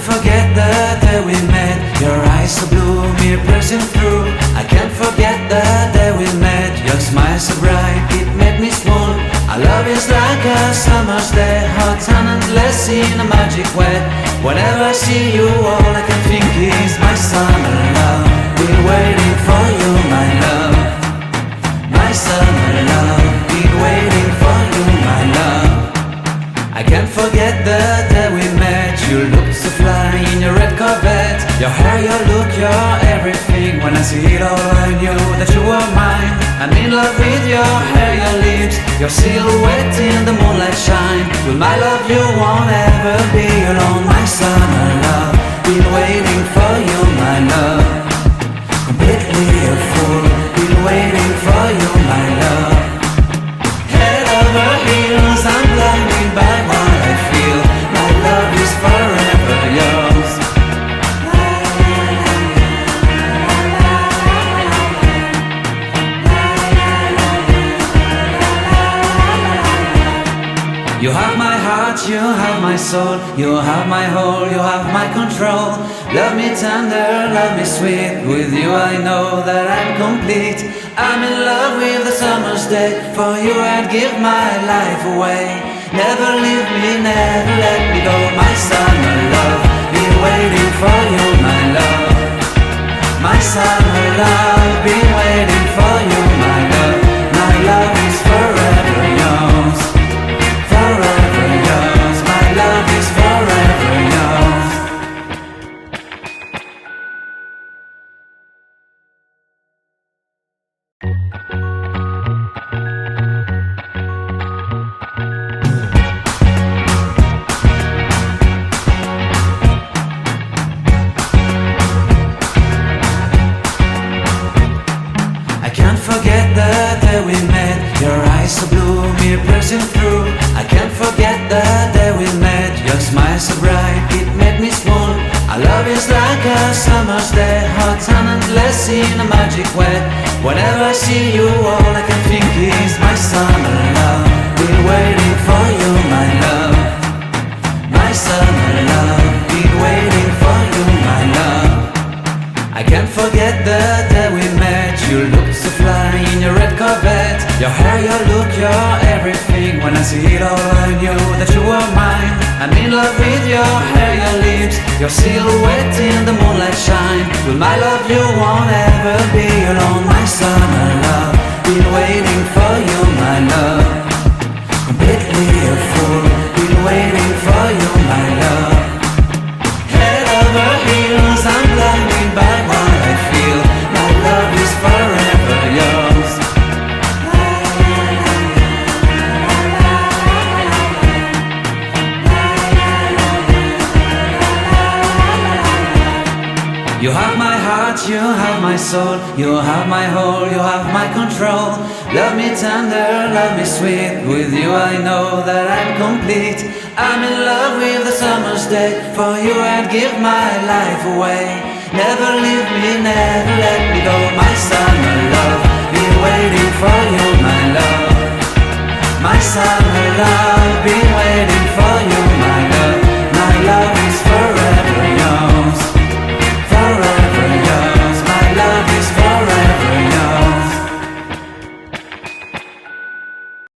forget the day we met. Your eyes so blue, me pressing through. I can't forget the day we met. Your smile so bright, it made me swoon. Our love is like a summer's day, hot and endless in a magic way. Whenever I see you, all I can think is my summer love. Been waiting for you, my love. My summer love. Been waiting for you, my love. I can't forget the day we met. You looked so fly in your red Corvette. Your hair, your look, your everything. When I see it all, I knew that you were mine. I'm in love with your hair, your lips, your silhouette in the moonlight shine. With my love you won't ever be alone. My summer love, been waiting for you, my love. Completely a fool, been waiting for you, my love. Head over heels, I'm blinded by what I feel. My love is forever yours. You have my heart, you have my soul, you have my whole, you have my control. Love me tender, love me sweet. With you I know that I'm complete. I'm in love with the summer's day. For you I'd give my life away. Never leave me, never let me go. My summer love, been waiting for you, my love. My summer love, been waiting for you, my love. My love is forever yours. Forever yours, my love is forever yours. I can't forget the day we met. Your eyes so blue, me pressing through. I can't forget the day we met. Your smile so bright, it made me swoon. Our love is like a summer's day, hot and endless in a magic way. Whenever I see you, all I can think is my summer love. Been waiting for you, my love. My summer love. Been waiting for you, my love. I can't forget the day we met. You looked so fly in your red Corvette. Your hair, your look, your everything. When I see it all, I knew that you were mine. I'm in love with your hair, your lips, your silhouette in the moonlight shine. With my love you won't ever be alone. My summer love, been waiting for you, my love. Completely a fool, been waiting for you, my love. Head over heels, I'm blinded by what I feel. My love is forever yours. You have my heart, you have my soul, you have my whole, you have my control. Love me tender, love me sweet. With you I know that I'm complete. I'm in love with the summer's day. For you I'd give my life away. Never leave me, never let me go. My summer love, been waiting for you, my love. My summer love, been waiting for you, my love. My love